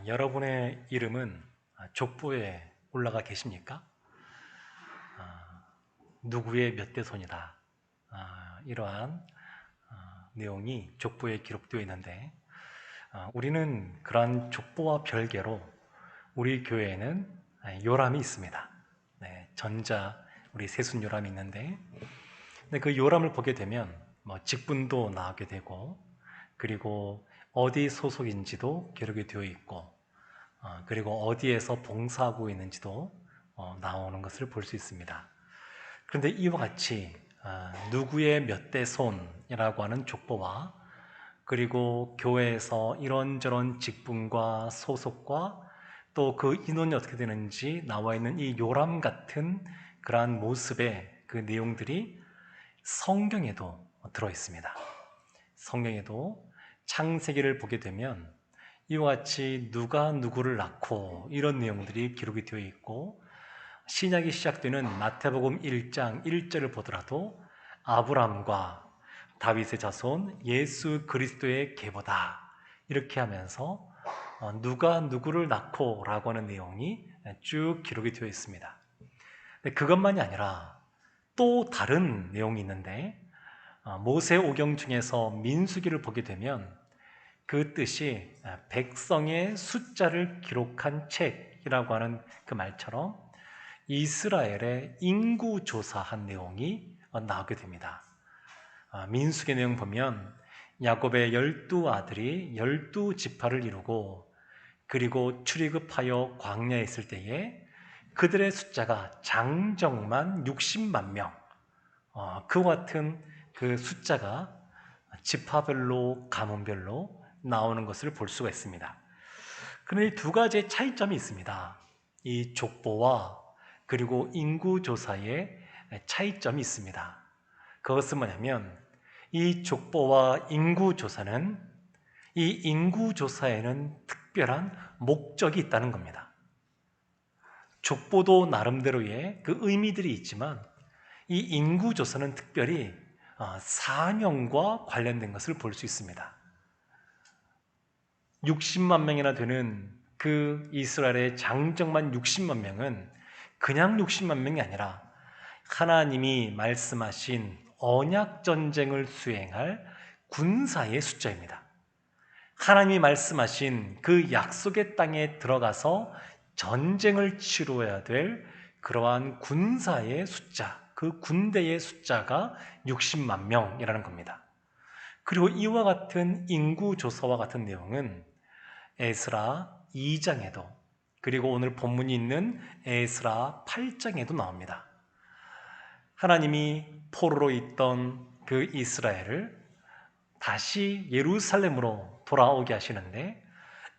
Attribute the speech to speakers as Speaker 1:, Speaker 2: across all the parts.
Speaker 1: 여러분의 이름은 족보에 올라가 계십니까? 누구의 몇 대 손이다. 이러한 내용이 족보에 기록되어 있는데 우리는 그러한 족보와 별개로 우리 교회에는 요람이 있습니다. 네, 전자 우리 세순 요람이 있는데 그 요람을 보게 되면 직분도 나오게 되고 그리고 어디 소속인지도 기록이 되어 있고 그리고 어디에서 봉사하고 있는지도 나오는 것을 볼 수 있습니다. 그런데 이와 같이 누구의 몇 대 손이라고 하는 족보와 그리고 교회에서 이런저런 직분과 소속과 또 그 인원이 어떻게 되는지 나와 있는 이 요람 같은 그러한 모습의 그 내용들이 성경에도 들어 있습니다. 성경에도 창세기를 보게 되면 이와 같이 누가 누구를 낳고 이런 내용들이 기록이 되어 있고 신약이 시작되는 마태복음 1장 1절을 보더라도 아브라함과 다윗의 자손 예수 그리스도의 계보다 이렇게 하면서 누가 누구를 낳고 라고 하는 내용이 쭉 기록이 되어 있습니다. 그것만이 아니라 또 다른 내용이 있는데 모세오경 중에서 민수기를 보게 되면 그 뜻이 백성의 숫자를 기록한 책이라고 하는 그 말처럼 이스라엘의 인구 조사한 내용이 나오게 됩니다. 민수기 내용 보면 야곱의 12아들이 12지파를 이루고 그리고 출애굽하여 광야에 있을 때에 그들의 숫자가 장정만 60만 명, 그와 같은 그 숫자가 지파별로 가문별로 나오는 것을 볼 수가 있습니다. 그런데 이 두 가지의 차이점이 있습니다. 이 족보와 그리고 인구조사의 차이점이 있습니다. 그것은 뭐냐면 이 족보와 인구조사는 이 인구조사에는 특별한 목적이 있다는 겁니다. 족보도 나름대로의 그 의미들이 있지만 이 인구조사는 특별히 사명과 관련된 것을 볼 수 있습니다. 60만 명이나 되는 그 이스라엘의 장정만 60만 명은 그냥 60만 명이 아니라 하나님이 말씀하신 언약 전쟁을 수행할 군사의 숫자입니다. 하나님이 말씀하신 그 약속의 땅에 들어가서 전쟁을 치루어야 될 그러한 군사의 숫자, 그 군대의 숫자가 60만 명이라는 겁니다. 그리고 이와 같은 인구 조사와 같은 내용은 에스라 2장에도 그리고 오늘 본문이 있는 에스라 8장에도 나옵니다. 하나님이 포로로 있던 그 이스라엘을 다시 예루살렘으로 돌아오게 하시는데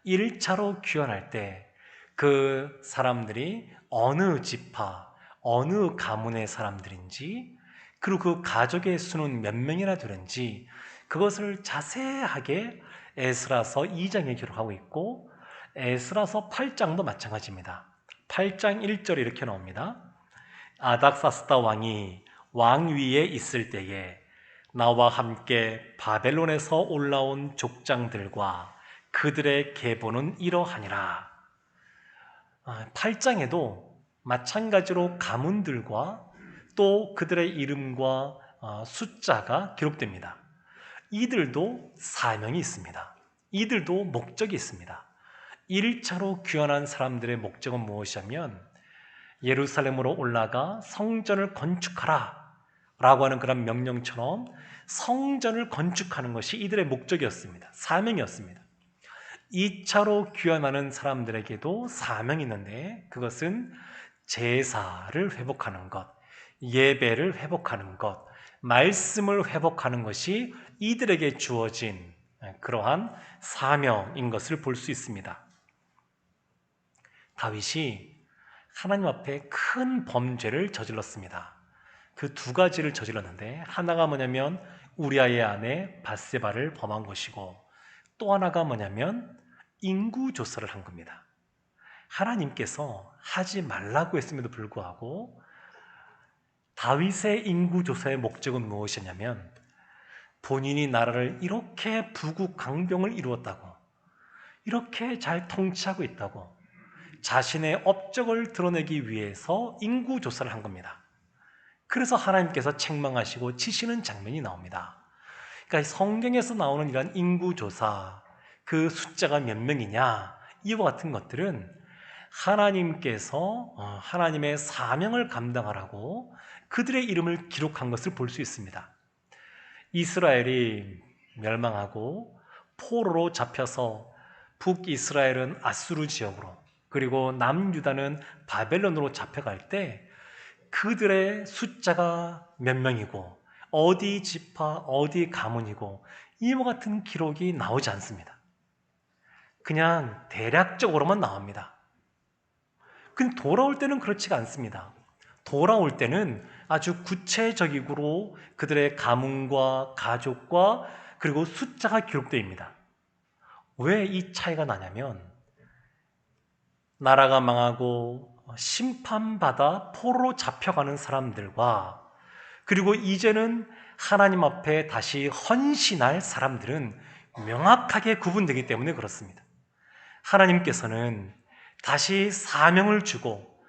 Speaker 1: 1차로 귀환할 때 그 사람들이 어느 지파, 어느 가문의 사람들인지 그리고 그 가족의 수는 몇 명이나 되는지 그것을 자세하게 에스라서 2장에 기록하고 있고 에스라서 8장도 마찬가지입니다. 8장 1절에 이렇게 나옵니다. 아닥사스다 왕이 왕 위에 있을 때에 나와 함께 바벨론에서 올라온 족장들과 그들의 계보는 이러하니라. 8장에도 마찬가지로 가문들과 또 그들의 이름과 숫자가 기록됩니다. 이들도 사명이 있습니다. 이들도 목적이 있습니다. 1차로 귀환한 사람들의 목적은 무엇이냐면 예루살렘으로 올라가 성전을 건축하라 라고 하는 그런 명령처럼 성전을 건축하는 것이 이들의 목적이었습니다. 사명이었습니다. 2차로 귀환하는 사람들에게도 사명이 있는데 그것은 제사를 회복하는 것, 예배를 회복하는 것, 말씀을 회복하는 것이 이들에게 주어진 그러한 사명인 것을 볼 수 있습니다. 다윗이 하나님 앞에 큰 범죄를 저질렀습니다. 그 두 가지를 저질렀는데 하나가 뭐냐면 우리아의 아내 밧세바를 범한 것이고 또 하나가 뭐냐면 인구조사를 한 겁니다. 하나님께서 하지 말라고 했음에도 불구하고 다윗의 인구조사의 목적은 무엇이냐면 본인이 나라를 이렇게 부국강병을 이루었다고 이렇게 잘 통치하고 있다고 자신의 업적을 드러내기 위해서 인구 조사를 한 겁니다. 그래서 하나님께서 책망하시고 치시는 장면이 나옵니다. 그러니까 성경에서 나오는 이런 인구 조사, 그 숫자가 몇 명이냐, 이와 같은 것들은 하나님께서 하나님의 사명을 감당하라고 그들의 이름을 기록한 것을 볼 수 있습니다. 이스라엘이 멸망하고 포로로 잡혀서 북이스라엘은 아수르 지역으로, 그리고 남유다는 바벨론으로 잡혀갈 때 그들의 숫자가 몇 명이고 어디 지파, 어디 가문이고 이와 같은 기록이 나오지 않습니다. 그냥 대략적으로만 나옵니다. 근데 돌아올 때는 그렇지가 않습니다. 돌아올 때는 아주 구체적으로 그들의 가문과 가족과 그리고 숫자가 기록되어 있습니다. 왜 이 차이가 나냐면 나라가 망하고 심판받아 포로로 잡혀가는 사람들과 그리고 이제는 하나님 앞에 다시 헌신할 사람들은 명확하게 구분되기 때문에 그렇습니다. 하나님께서는 다시 사명을 주고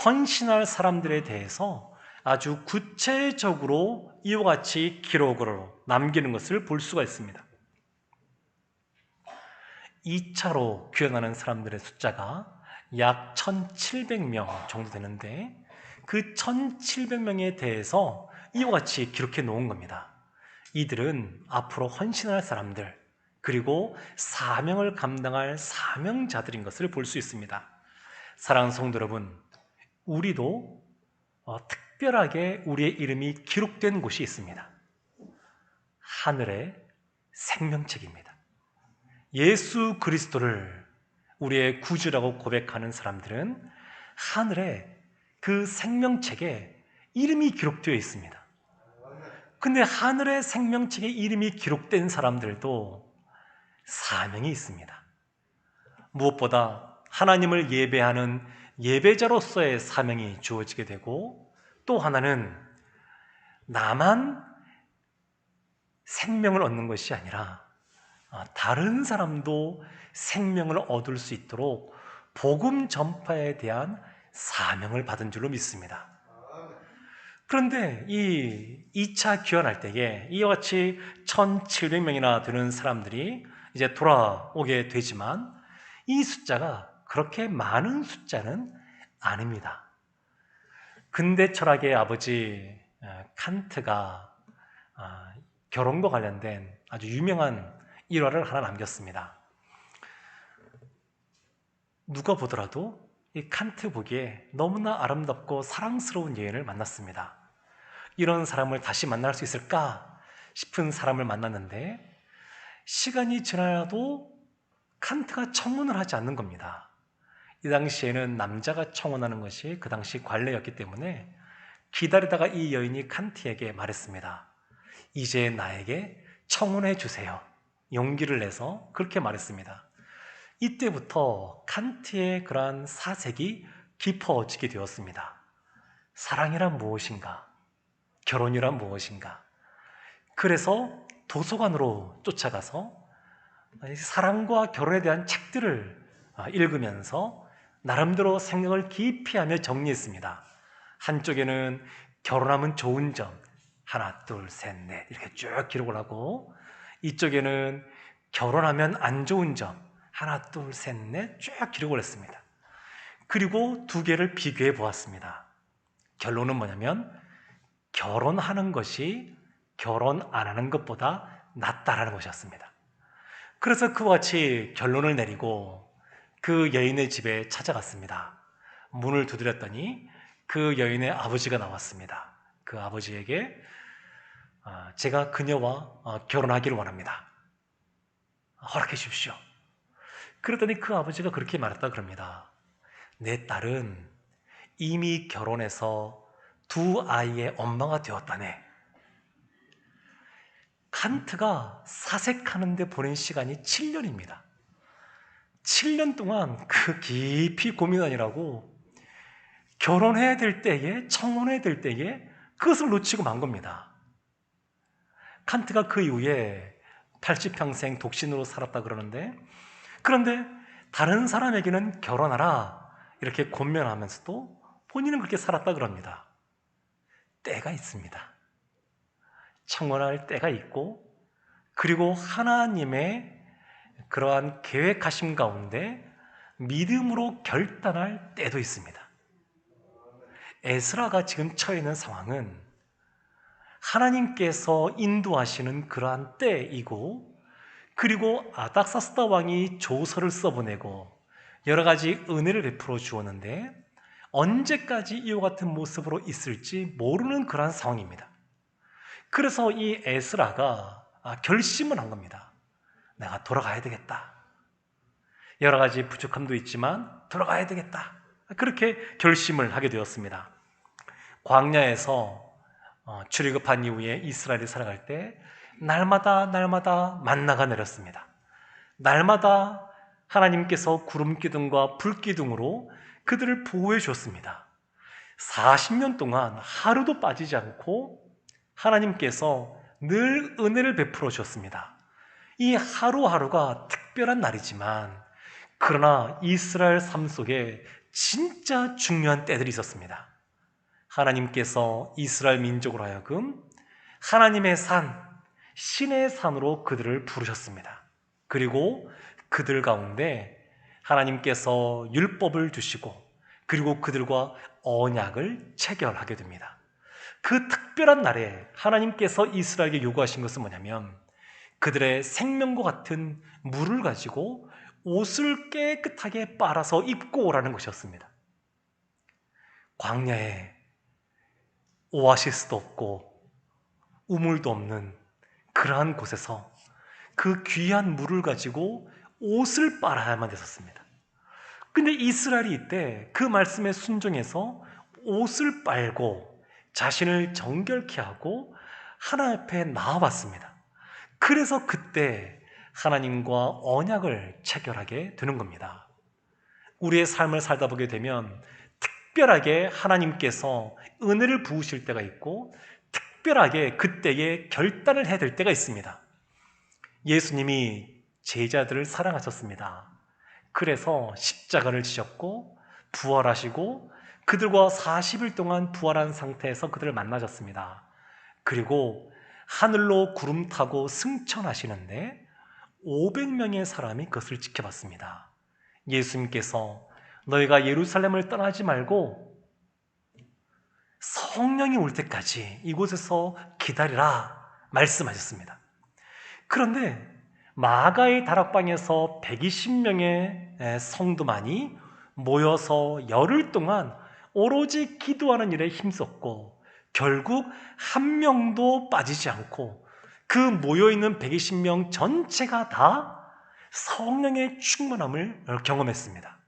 Speaker 1: 헌신할 사람들에 대해서 아주 구체적으로 이와 같이 기록으로 남기는 것을 볼 수가 있습니다. 2차로 귀환하는 사람들의 숫자가 약 1,700명 정도 되는데 그 1,700명에 대해서 이와 같이 기록해 놓은 겁니다. 이들은 앞으로 헌신할 사람들, 그리고 사명을 감당할 사명자들인 것을 볼 수 있습니다. 사랑하는 성도 여러분, 우리도 특별하게 우리의 이름이 기록된 곳이 있습니다. 하늘의 생명책입니다. 예수 그리스도를 우리의 구주라고 고백하는 사람들은 하늘의 그 생명책에 이름이 기록되어 있습니다. 근데 하늘의 생명책에 이름이 기록된 사람들도 사명이 있습니다. 무엇보다 하나님을 예배하는 예배자로서의 사명이 주어지게 되고, 또 하나는 나만 생명을 얻는 것이 아니라 다른 사람도 생명을 얻을 수 있도록 복음 전파에 대한 사명을 받은 줄로 믿습니다. 그런데 이 2차 귀환할 때에 이와 같이 1,700명이나 되는 사람들이 이제 돌아오게 되지만 이 숫자가 그렇게 많은 숫자는 아닙니다. 근대 철학의 아버지 칸트가 결혼과 관련된 아주 유명한 일화를 하나 남겼습니다. 누가 보더라도 이 칸트 보기에 너무나 아름답고 사랑스러운 여인을 만났습니다. 이런 사람을 다시 만날 수 있을까 싶은 사람을 만났는데 시간이 지나도 칸트가 청혼을 하지 않는 겁니다. 이 당시에는 남자가 청혼하는 것이 그 당시 관례였기 때문에 기다리다가 이 여인이 칸트에게 말했습니다. 이제 나에게 청혼해 주세요. 용기를 내서 그렇게 말했습니다. 이때부터 칸트의 그러한 사색이 깊어지게 되었습니다. 사랑이란 무엇인가? 결혼이란 무엇인가? 그래서 도서관으로 쫓아가서 사랑과 결혼에 대한 책들을 읽으면서 나름대로 생각을 깊이 하며 정리했습니다. 한쪽에는 결혼하면 좋은 점, 하나, 둘, 셋, 넷 이렇게 쭉 기록을 하고, 이쪽에는 결혼하면 안 좋은 점, 하나, 둘, 셋, 넷 쭉 기록을 했습니다. 그리고 두 개를 비교해 보았습니다. 결론은 뭐냐면 결혼하는 것이 결혼 안 하는 것보다 낫다라는 것이었습니다. 그래서 그와 같이 결론을 내리고 그 여인의 집에 찾아갔습니다. 문을 두드렸더니 그 여인의 아버지가 나왔습니다. 그 아버지에게 제가 그녀와 결혼하기를 원합니다. 허락해 주십시오. 그랬더니 그 아버지가 그렇게 말했다 그럽니다. 내 딸은 이미 결혼해서 두 아이의 엄마가 되었다네. 칸트가 사색하는데 보낸 시간이 7년입니다. 7년 동안 그 깊이 고민하느라고 결혼해야 될 때에, 청혼해야 될 때에 그것을 놓치고 만 겁니다. 칸트가 그 이후에 80평생 독신으로 살았다 그러는데 그런데 다른 사람에게는 결혼하라 이렇게 권면하면서도 본인은 그렇게 살았다 그럽니다. 때가 있습니다. 청혼할 때가 있고, 그리고 하나님의 그러한 계획하심 가운데 믿음으로 결단할 때도 있습니다. 에스라가 지금 처해 있는 상황은 하나님께서 인도하시는 그러한 때이고, 그리고 아닥사스다 왕이 조서를 써보내고 여러 가지 은혜를 베풀어 주었는데 언제까지 이와 같은 모습으로 있을지 모르는 그러한 상황입니다. 그래서 이 에스라가 결심을 한 겁니다. 내가 돌아가야 되겠다. 여러 가지 부족함도 있지만 돌아가야 되겠다. 그렇게 결심을 하게 되었습니다. 광야에서 출애굽한 이후에 이스라엘이 살아갈 때 날마다 만나가 내렸습니다. 날마다 하나님께서 구름 기둥과 불 기둥으로 그들을 보호해 주었습니다. 40년 동안 하루도 빠지지 않고 하나님께서 늘 은혜를 베풀어 주었습니다. 이 하루하루가 특별한 날이지만, 그러나 이스라엘 삶 속에 진짜 중요한 때들이 있었습니다. 하나님께서 이스라엘 민족으로 하여금 하나님의 산, 신의 산으로 그들을 부르셨습니다. 그리고 그들 가운데 하나님께서 율법을 주시고, 그리고 그들과 언약을 체결하게 됩니다. 그 특별한 날에 하나님께서 이스라엘에게 요구하신 것은 뭐냐면, 그들의 생명과 같은 물을 가지고 옷을 깨끗하게 빨아서 입고 오라는 것이었습니다. 광야에 오아시스도 없고 우물도 없는 그러한 곳에서 그 귀한 물을 가지고 옷을 빨아야만 됐었습니다. 근데 이스라엘이 이때 그 말씀에 순종해서 옷을 빨고 자신을 정결케 하고 하나님 앞에 나와봤습니다. 그래서 그때 하나님과 언약을 체결하게 되는 겁니다. 우리의 삶을 살다 보게 되면 특별하게 하나님께서 은혜를 부으실 때가 있고, 특별하게 그때에 결단을 해야 될 때가 있습니다. 예수님이 제자들을 사랑하셨습니다. 그래서 십자가를 지셨고 부활하시고 그들과 40일 동안 부활한 상태에서 그들을 만나셨습니다. 그리고 하늘로 구름 타고 승천하시는데 500명의 사람이 그것을 지켜봤습니다. 예수님께서 너희가 예루살렘을 떠나지 말고 성령이 올 때까지 이곳에서 기다리라 말씀하셨습니다. 그런데 마가의 다락방에서 120명의 성도만이 모여서 열흘 동안 오로지 기도하는 일에 힘썼고, 결국 한 명도 빠지지 않고 그 모여있는 120명 전체가 다 성령의 충만함을 경험했습니다.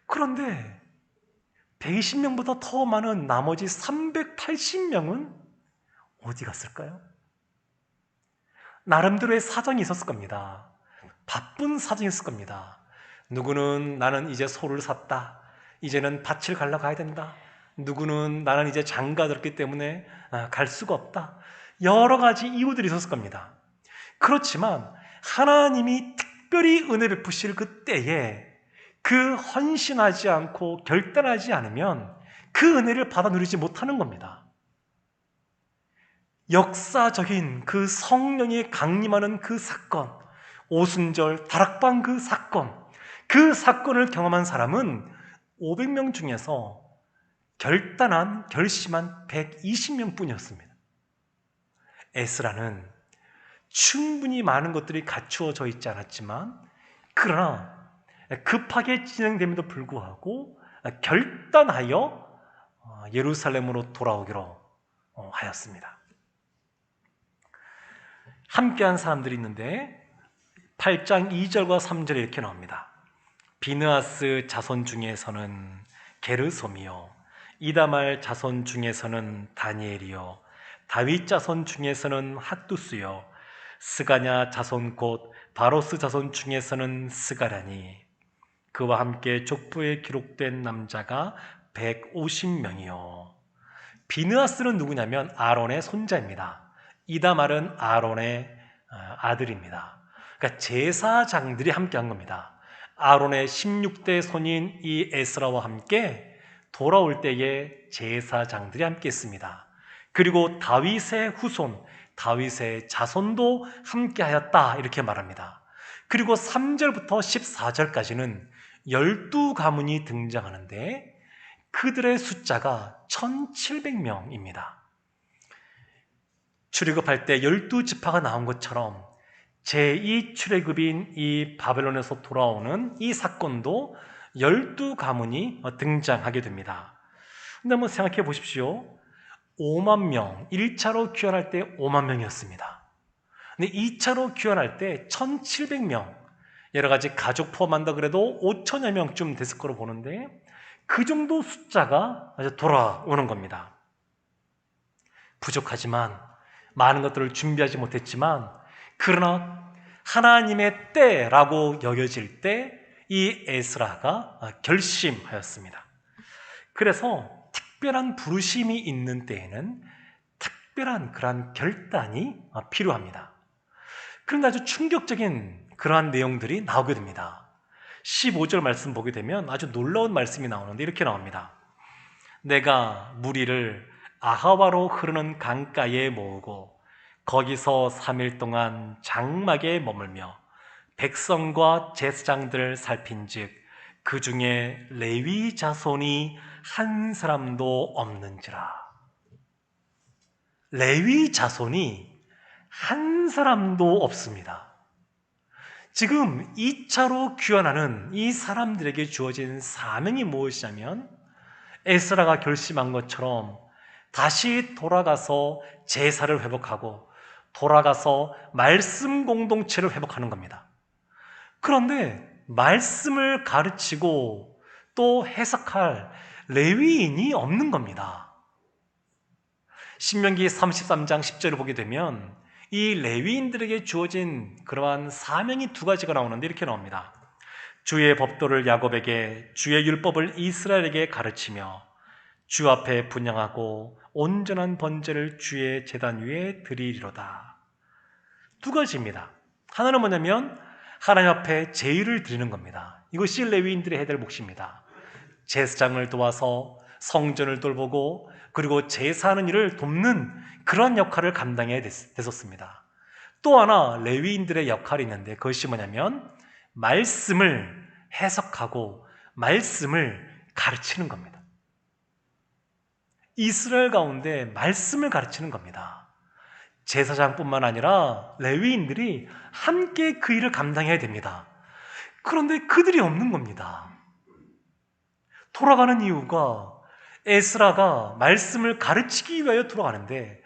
Speaker 1: 그런데 120명보다 더 많은 나머지 380명은 어디 갔을까요? 나름대로의 사정이 있었을 겁니다. 바쁜 사정이 있을 겁니다. 누구는 나는 이제 소를 샀다. 이제는 밭을 가려고 가야 된다. 누구는 나는 이제 장가 들었기 때문에 갈 수가 없다. 여러 가지 이유들이 있었을 겁니다. 그렇지만 하나님이 특별히 은혜 베푸실 그때에 그 헌신하지 않고 결단하지 않으면 그 은혜를 받아 누리지 못하는 겁니다. 역사적인 그 성령이 강림하는 그 사건, 오순절 다락방 그 사건을 경험한 사람은 500명 중에서 결심한 120명 뿐이었습니다. 에스라는 충분히 많은 것들이 갖추어져 있지 않았지만, 그러나 급하게 진행됨에도 불구하고 결단하여 예루살렘으로 돌아오기로 하였습니다. 함께한 사람들이 있는데 8장 2절과 3절에 이렇게 나옵니다. 비느하스 자손 중에서는 게르솜이요, 이다말 자손 중에서는 다니엘이요, 다윗 자손 중에서는 핫두스요, 스가냐 자손 곧 바로스 자손 중에서는 스가랴니, 그와 함께 족보에 기록된 남자가 150명이요. 비느하스는 누구냐면 아론의 손자입니다. 이다말은 아론의 아들입니다. 그러니까 그러니까 제사장들이 함께 한 겁니다. 아론의 16대 손인 이 에스라와 함께 돌아올 때에 제사장들이 함께 했습니다. 그리고 다윗의 후손, 다윗의 자손도 함께 하였다 이렇게 말합니다. 그리고 3절부터 14절까지는 12가문이 등장하는데 그들의 숫자가 1700명입니다. 출애굽할 때 12지파가 나온 것처럼 제2 출애굽인 이 바벨론에서 돌아오는 이 사건도 12가문이 등장하게 됩니다. 근데 한번 생각해 보십시오. 5만 명, 1차로 귀환할 때 5만 명이었습니다. 근데 2차로 귀환할 때 1700명, 여러 가지 가족 포함한다 그래도 5천여 명쯤 됐을 거로 보는데 그 정도 숫자가 돌아오는 겁니다. 부족하지만 많은 것들을 준비하지 못했지만 그러나 하나님의 때라고 여겨질 때 이 에스라가 결심하였습니다. 그래서 특별한 부르심이 있는 때에는 특별한 그러한 결단이 필요합니다. 그런데 아주 충격적인 그러한 내용들이 나오게 됩니다. 15절 말씀 보게 되면 아주 놀라운 말씀이 나오는데 이렇게 나옵니다. 내가 무리를 아하와로 흐르는 강가에 모으고 거기서 3일 동안 장막에 머물며 백성과 제사장들을 살핀즉 그 중에 레위 자손이 한 사람도 없는지라. 레위 자손이 한 사람도 없습니다. 지금 2차로 귀환하는 이 사람들에게 주어진 사명이 무엇이냐면 에스라가 결심한 것처럼 다시 돌아가서 제사를 회복하고 돌아가서 말씀 공동체를 회복하는 겁니다. 그런데 말씀을 가르치고 또 해석할 레위인이 없는 겁니다. 신명기 33장 10절을 보게 되면 이 레위인들에게 주어진 그러한 사명이 두 가지가 나오는데 이렇게 나옵니다. 주의 법도를 야곱에게, 주의 율법을 이스라엘에게 가르치며 주 앞에 분향하고 온전한 번제를 주의 제단 위에 드리리로다. 두 가지입니다. 하나는 뭐냐면 하나님 앞에 제의를 드리는 겁니다. 이것이 레위인들이 해야 될 몫입니다. 제사장을 도와서 성전을 돌보고 그리고 제사하는 일을 돕는 그런 역할을 감당해야 됐었습니다. 또 하나 레위인들의 역할이 있는데 그것이 뭐냐면 말씀을 해석하고 말씀을 가르치는 겁니다. 이스라엘 가운데 말씀을 가르치는 겁니다. 제사장뿐만 아니라 레위인들이 함께 그 일을 감당해야 됩니다. 그런데 그들이 없는 겁니다. 돌아가는 이유가 에스라가 말씀을 가르치기 위하여 돌아가는데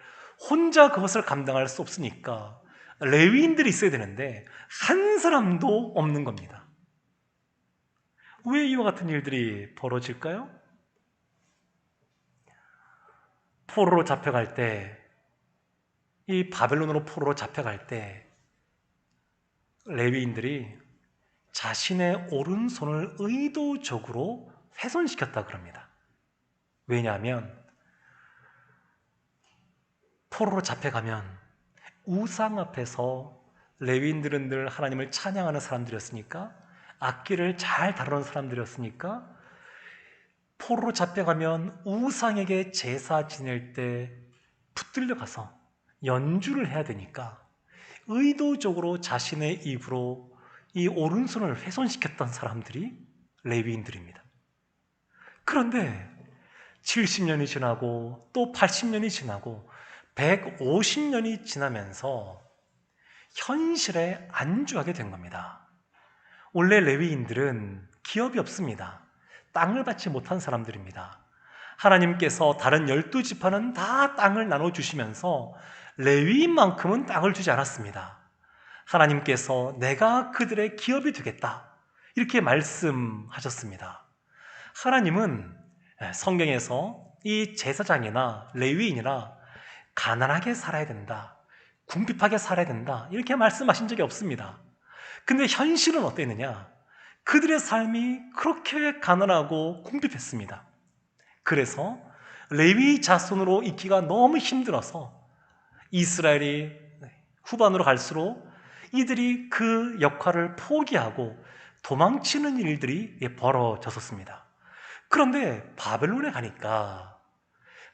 Speaker 1: 혼자 그것을 감당할 수 없으니까 레위인들이 있어야 되는데 한 사람도 없는 겁니다. 왜 이와 같은 일들이 벌어질까요? 포로로 잡혀갈 때, 이 바벨론으로 포로로 잡혀갈 때 레위인들이 자신의 오른손을 의도적으로 훼손시켰다 그럽니다. 왜냐하면 포로로 잡혀가면 우상 앞에서 레위인들은 늘 하나님을 찬양하는 사람들이었으니까 악기를 잘 다루는 사람들이었으니까 포로로 잡혀가면 우상에게 제사 지낼 때 붙들려 가서 연주를 해야 되니까 의도적으로 자신의 입으로 이 오른손을 훼손시켰던 사람들이 레위인들입니다. 그런데 70년이 지나고 또 80년이 지나고 150년이 지나면서 현실에 안주하게 된 겁니다. 원래 레위인들은 기업이 없습니다. 땅을 받지 못한 사람들입니다. 하나님께서 다른 12지파는 다 땅을 나눠주시면서 레위인만큼은 땅을 주지 않았습니다. 하나님께서 내가 그들의 기업이 되겠다 이렇게 말씀하셨습니다. 하나님은 성경에서 이 제사장이나 레위인이나 가난하게 살아야 된다, 궁핍하게 살아야 된다 이렇게 말씀하신 적이 없습니다. 근데 현실은 어땠느냐? 그들의 삶이 그렇게 가난하고 궁핍했습니다. 그래서 레위 자손으로 있기가 너무 힘들어서 이스라엘이 후반으로 갈수록 이들이 그 역할을 포기하고 도망치는 일들이 벌어졌었습니다. 그런데 바벨론에 가니까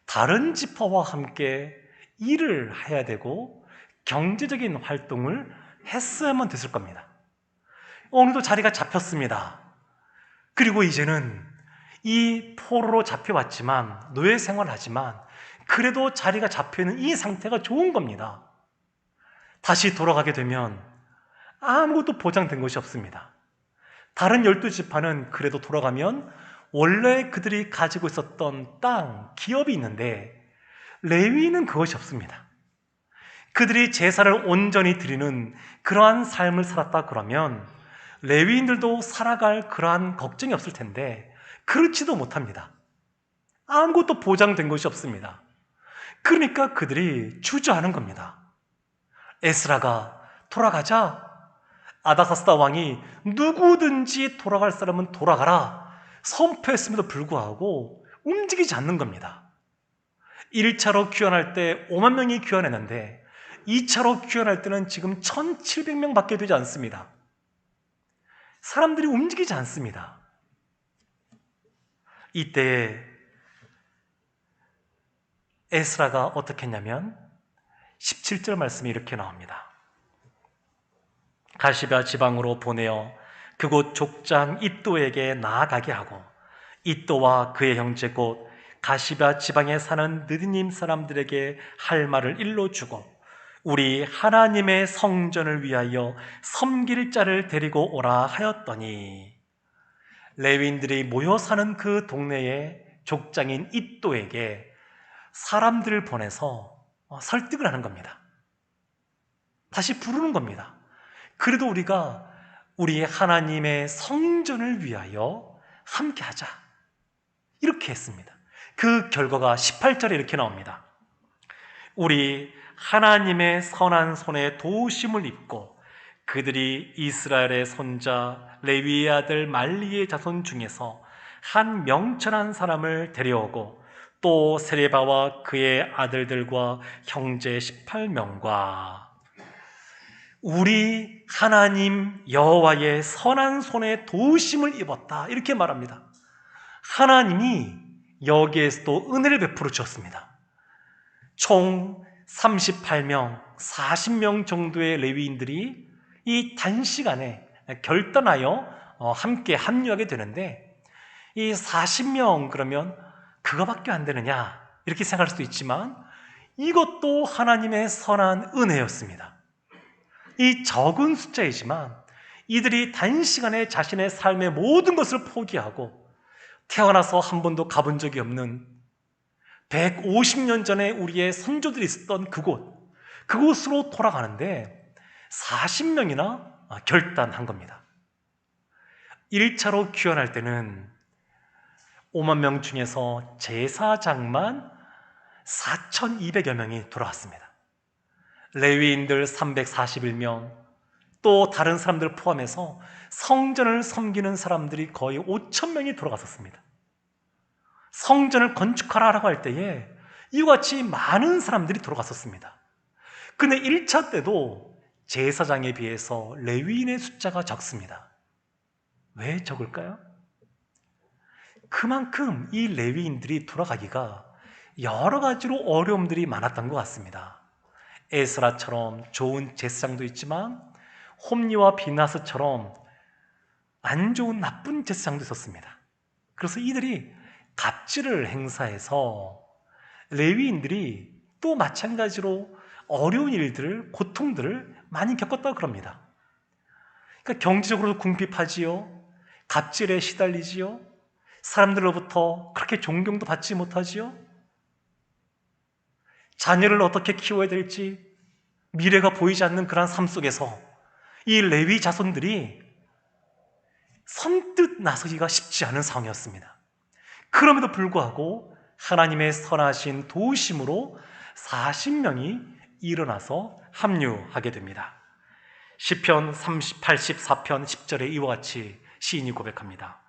Speaker 1: 다른 지파와 함께 일을 해야 되고 경제적인 활동을 했어야만 됐을 겁니다. 오늘도 자리가 잡혔습니다. 그리고 이제는 이 포로로 잡혀왔지만, 노예 생활을 하지만 그래도 자리가 잡혀있는 이 상태가 좋은 겁니다. 다시 돌아가게 되면 아무것도 보장된 것이 없습니다. 다른 12지파는 그래도 돌아가면 원래 그들이 가지고 있었던 땅, 기업이 있는데 레위인은 그것이 없습니다. 그들이 제사를 온전히 드리는 그러한 삶을 살았다 그러면 레위인들도 살아갈 그러한 걱정이 없을 텐데 그렇지도 못합니다. 아무것도 보장된 것이 없습니다. 그러니까 그들이 주저하는 겁니다. 에스라가 돌아가자, 아닥사스다 왕이 누구든지 돌아갈 사람은 돌아가라 선포했음에도 불구하고 움직이지 않는 겁니다. 1차로 귀환할 때 5만 명이 귀환했는데 2차로 귀환할 때는 지금 1,700명밖에 되지 않습니다. 사람들이 움직이지 않습니다. 이때 에스라가 어떻게 했냐면 17절 말씀이 이렇게 나옵니다. 가시바 지방으로 보내어 그곳 족장 이또에게 나아가게 하고 이또와 그의 형제 곧 가시바 지방에 사는 느디님 사람들에게 할 말을 일러주고 우리 하나님의 성전을 위하여 섬길 자를 데리고 오라 하였더니, 레위인들이 모여 사는 그 동네의 족장인 이또에게 사람들을 보내서 설득을 하는 겁니다. 다시 부르는 겁니다. 그래도 우리가 우리 하나님의 성전을 위하여 함께 하자, 이렇게 했습니다. 그 결과가 18절에 이렇게 나옵니다. 우리 하나님의 선한 손에 도우심을 입고 그들이 이스라엘의 손자 레위의 아들 말리의 자손 중에서 한 명철한 사람을 데려오고 또 세레바와 그의 아들들과 형제 18명과 우리 하나님 여호와의 선한 손에 도우심을 입었다, 이렇게 말합니다. 하나님이 여기에서도 은혜를 베풀어 주었습니다. 총 38명, 40명 정도의 레위인들이 이 단시간에 결단하여 함께 합류하게 되는데, 이 40명 그러면 그거밖에 안 되느냐 이렇게 생각할 수도 있지만 이것도 하나님의 선한 은혜였습니다. 이 적은 숫자이지만 이들이 단시간에 자신의 삶의 모든 것을 포기하고 태어나서 한 번도 가본 적이 없는 150년 전에 우리의 선조들이 있었던 그곳으로 돌아가는데 40명이나 결단한 겁니다. 1차로 귀환할 때는 5만 명 중에서 제사장만 4,200여 명이 돌아왔습니다. 레위인들 341명, 또 다른 사람들 포함해서 성전을 섬기는 사람들이 거의 5,000명이 돌아갔었습니다. 성전을 건축하라고 할 때에 이와 같이 많은 사람들이 돌아갔었습니다. 근데 1차 때도 제사장에 비해서 레위인의 숫자가 적습니다. 왜 적을까요? 그만큼 이 레위인들이 돌아가기가 여러 가지로 어려움들이 많았던 것 같습니다. 에스라처럼 좋은 제사장도 있지만 홈리와 비나스처럼 안 좋은 나쁜 제사장도 있었습니다. 그래서 이들이 갑질을 행사해서 레위인들이 또 마찬가지로 어려운 일들을, 고통들을 많이 겪었다고 그럽니다. 그러니까 경제적으로도 궁핍하지요, 갑질에 시달리지요, 사람들로부터 그렇게 존경도 받지 못하지요, 자녀를 어떻게 키워야 될지 미래가 보이지 않는 그런 삶 속에서 이 레위 자손들이 선뜻 나서기가 쉽지 않은 상황이었습니다. 그럼에도 불구하고 하나님의 선하신 도우심으로 40명이 일어나서 합류하게 됩니다. 시편 84편 10절에 이와 같이 시인이 고백합니다.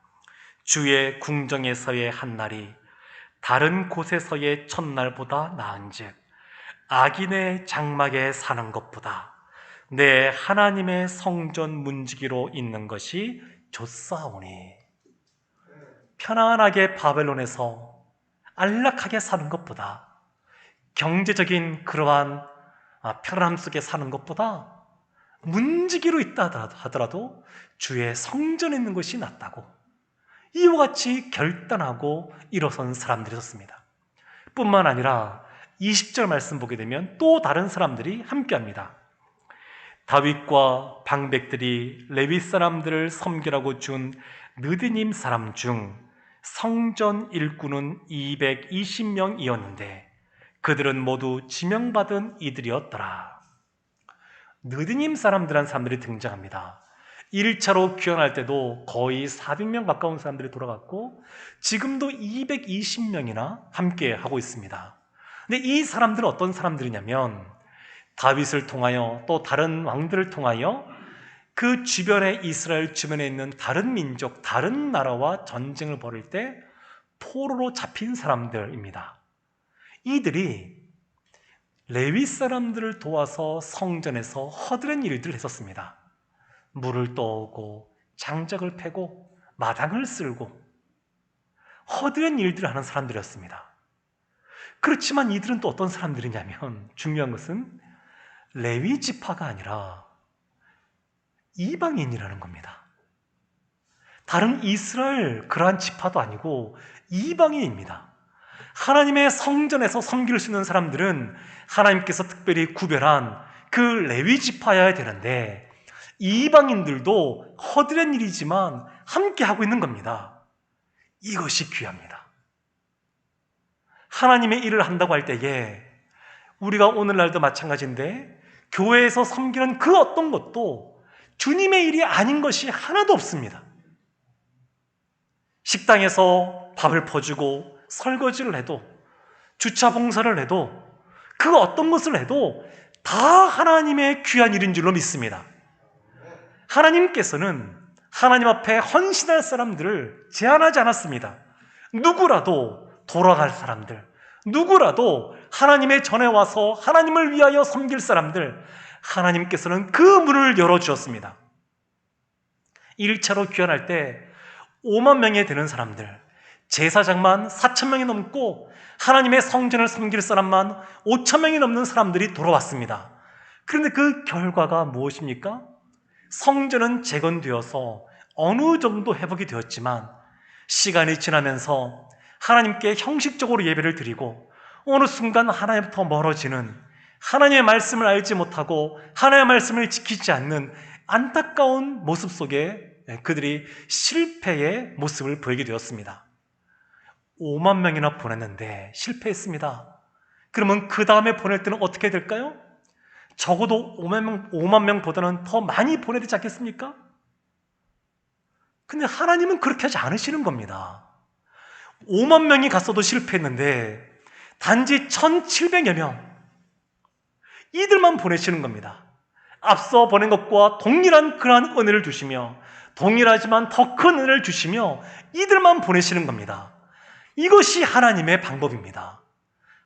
Speaker 1: 주의 궁정에서의 한날이 다른 곳에서의 첫날보다 나은즉 악인의 장막에 사는 것보다 내 하나님의 성전 문지기로 있는 것이 좋사오니. 편안하게 바벨론에서 안락하게 사는 것보다, 경제적인 그러한 편안함 속에 사는 것보다 문지기로 있다 하더라도 주의 성전에 있는 것이 낫다고 이와 같이 결단하고 일어선 사람들이었습니다. 뿐만 아니라 20절 말씀 보게 되면 또 다른 사람들이 함께합니다. 다윗과 방백들이 레위 사람들을 섬기라고 준 느디님 사람 중 성전 일꾼은 220명이었는데 그들은 모두 지명받은 이들이었더라. 느디님 사람들한 사람들이 등장합니다. 1차로 귀환할 때도 거의 400명 가까운 사람들이 돌아갔고 지금도 220명이나 함께 하고 있습니다. 근데 이 사람들은 어떤 사람들이냐면 다윗을 통하여 또 다른 왕들을 통하여 그 주변에 이스라엘 주변에 있는 다른 민족, 다른 나라와 전쟁을 벌일 때 포로로 잡힌 사람들입니다. 이들이 레위 사람들을 도와서 성전에서 허드렛 일들을 했었습니다. 물을 떠오고 장작을 패고 마당을 쓸고 허드렛 일들을 하는 사람들이었습니다. 그렇지만 이들은 또 어떤 사람들이냐면 중요한 것은 레위 지파가 아니라 이방인이라는 겁니다. 다른 이스라엘 그러한 지파도 아니고 이방인입니다. 하나님의 성전에서 섬길 수 있는 사람들은 하나님께서 특별히 구별한 그 레위 지파여야 되는데 이방인들도 허드렛 일이지만 함께 하고 있는 겁니다. 이것이 귀합니다. 하나님의 일을 한다고 할 때에 우리가 오늘날도 마찬가지인데 교회에서 섬기는 그 어떤 것도 주님의 일이 아닌 것이 하나도 없습니다. 식당에서 밥을 퍼주고 설거지를 해도 주차 봉사를 해도 그 어떤 것을 해도 다 하나님의 귀한 일인 줄로 믿습니다. 하나님께서는 하나님 앞에 헌신할 사람들을 제한하지 않았습니다. 누구라도 돌아갈 사람들, 누구라도 하나님의 전에 와서 하나님을 위하여 섬길 사람들, 하나님께서는 그 문을 열어주었습니다. 1차로 귀환할 때 5만 명이 되는 사람들, 제사장만 4천 명이 넘고 하나님의 성전을 섬길 사람만 5천 명이 넘는 사람들이 돌아왔습니다. 그런데 그 결과가 무엇입니까? 성전은 재건되어서 어느 정도 회복이 되었지만 시간이 지나면서 하나님께 형식적으로 예배를 드리고 어느 순간 하나님부터 멀어지는, 하나님의 말씀을 알지 못하고 하나님의 말씀을 지키지 않는 안타까운 모습 속에 그들이 실패의 모습을 보이게 되었습니다. 5만 명이나 보냈는데 실패했습니다. 그러면 그 다음에 보낼 때는 어떻게 될까요? 적어도 5만 명보다는 더 많이 보내야 되지 않겠습니까? 근데 하나님은 그렇게 하지 않으시는 겁니다. 5만 명이 갔어도 실패했는데 단지 1,700여 명, 이들만 보내시는 겁니다. 앞서 보낸 것과 동일한 그러한 은혜를 주시며 동일하지만 더 큰 은혜를 주시며 이들만 보내시는 겁니다. 이것이 하나님의 방법입니다.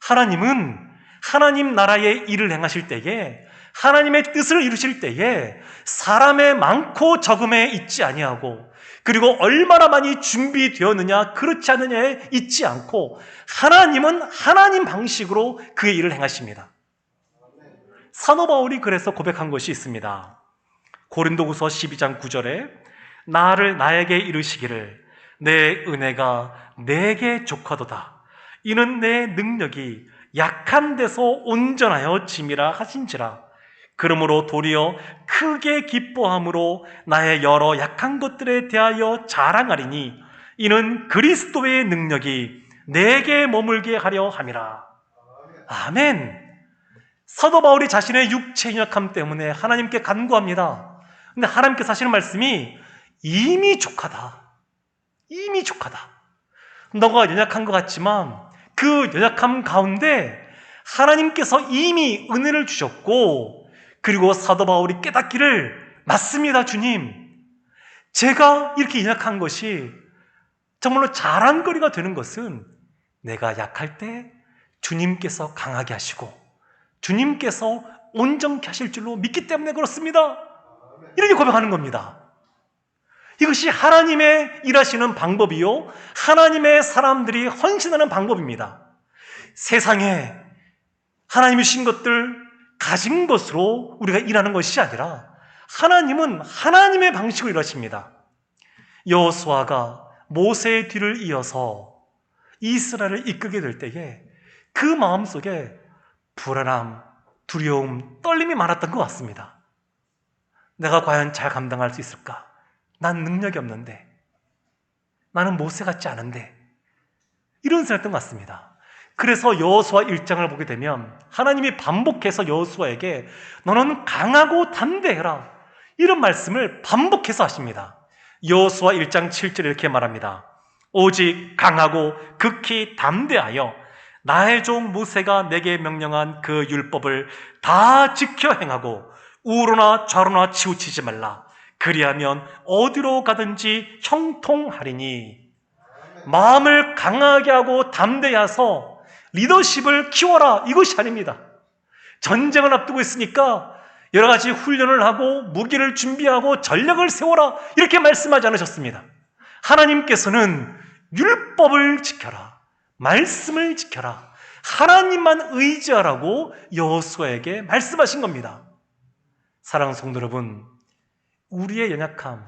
Speaker 1: 하나님은 하나님 나라의 일을 행하실 때에, 하나님의 뜻을 이루실 때에 사람의 많고 적음에 있지 아니하고, 그리고 얼마나 많이 준비되었느냐 그렇지 않느냐에 있지 않고 하나님은 하나님 방식으로 그의 일을 행하십니다. 사도 바울이 그래서 고백한 것이 있습니다. 고린도후서 12장 9절에 나에게 이르시기를 내 은혜가 내게 족하도다. 이는 내 능력이 약한 데서 온전하여 짐이라 하신지라. 그러므로 도리어 크게 기뻐함으로 나의 여러 약한 것들에 대하여 자랑하리니 이는 그리스도의 능력이 내게 머물게 하려 함이라. 아멘. 사도 바울이 자신의 육체의 연약함 때문에 하나님께 간구합니다. 근데 하나님께서 하시는 말씀이 이미 족하다. 이미 족하다. 너가 연약한 것 같지만 그 연약함 가운데 하나님께서 이미 은혜를 주셨고, 그리고 사도 바울이 깨닫기를, 맞습니다 주님, 제가 이렇게 연약한 것이 정말로 자랑거리가 되는 것은 내가 약할 때 주님께서 강하게 하시고 주님께서 온전케 하실 줄로 믿기 때문에 그렇습니다. 이렇게 고백하는 겁니다. 이것이 하나님의 일하시는 방법이요, 하나님의 사람들이 헌신하는 방법입니다. 세상에 하나님이 주신 것들 가진 것으로 우리가 일하는 것이 아니라 하나님은 하나님의 방식으로 일하십니다. 여호수아가 모세의 뒤를 이어서 이스라엘을 이끌게 될 때에 그 마음속에 불안함, 두려움, 떨림이 많았던 것 같습니다. 내가 과연 잘 감당할 수 있을까? 난 능력이 없는데, 나는 모세 같지 않은데, 이런 생각했던 것 같습니다. 그래서 여호수아 1장을 보게 되면 하나님이 반복해서 여호수아에게 너는 강하고 담대해라, 이런 말씀을 반복해서 하십니다. 여호수아 1장 7절에 이렇게 말합니다. 오직 강하고 극히 담대하여 나의 종 모세가 내게 명령한 그 율법을 다 지켜 행하고 우로나 좌로나 치우치지 말라. 그리하면 어디로 가든지 형통하리니. 마음을 강하게 하고 담대해서 리더십을 키워라, 이것이 아닙니다. 전쟁을 앞두고 있으니까 여러 가지 훈련을 하고 무기를 준비하고 전략을 세워라, 이렇게 말씀하지 않으셨습니다. 하나님께서는 율법을 지켜라, 말씀을 지켜라, 하나님만 의지하라고 여호수아에게 말씀하신 겁니다. 사랑하는 성도 여러분, 우리의 연약함,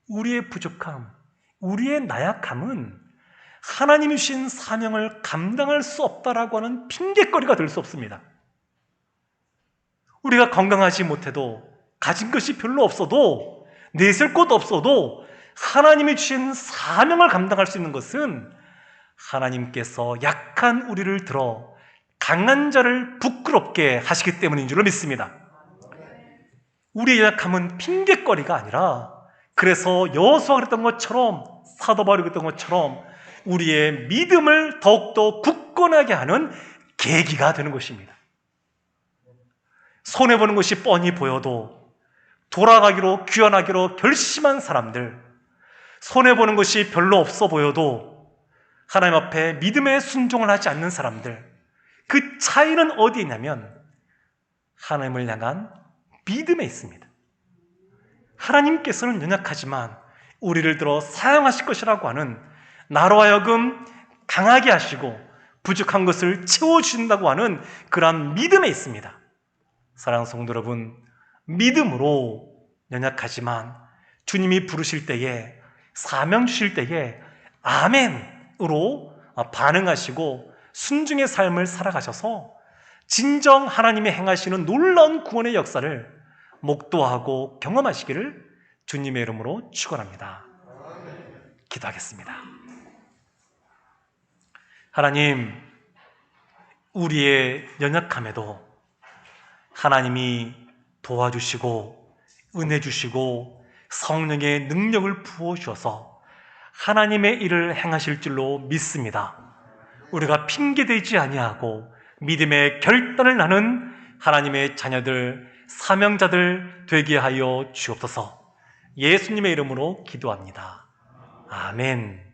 Speaker 1: 우리의 부족함, 우리의 나약함은 하나님이 주신 사명을 감당할 수 없다라고 하는 핑계거리가 될 수 없습니다. 우리가 건강하지 못해도, 가진 것이 별로 없어도, 내셀 곳 없어도 하나님이 주신 사명을 감당할 수 있는 것은 하나님께서 약한 우리를 들어 강한 자를 부끄럽게 하시기 때문인 줄로 믿습니다. 우리의 연약함은 핑계거리가 아니라, 그래서 여호수아가 그랬던 것처럼, 사도 바울이 그랬던 것처럼 우리의 믿음을 더욱더 굳건하게 하는 계기가 되는 것입니다. 손해보는 것이 뻔히 보여도 돌아가기로, 귀환하기로 결심한 사람들, 손해보는 것이 별로 없어 보여도 하나님 앞에 믿음의 순종을 하지 않는 사람들, 그 차이는 어디에 있냐면 하나님을 향한 믿음에 있습니다. 하나님께서는 연약하지만 우리를 들어 사용하실 것이라고 하는, 나로 하여금 강하게 하시고 부족한 것을 채워주신다고 하는 그러한 믿음에 있습니다. 사랑하는 성도 여러분, 믿음으로 연약하지만 주님이 부르실 때에, 사명 주실 때에 아멘으로 반응하시고 순종의 삶을 살아가셔서 진정 하나님이 행하시는 놀라운 구원의 역사를 목도하고 경험하시기를 주님의 이름으로 축원합니다. 기도하겠습니다. 하나님, 우리의 연약함에도 하나님이 도와주시고 은혜 주시고 성령의 능력을 부어주셔서 하나님의 일을 행하실 줄로 믿습니다. 우리가 핑계대지 아니하고 믿음의 결단을 하는 하나님의 자녀들, 사명자들 되게 하여 주옵소서. 예수님의 이름으로 기도합니다. 아멘.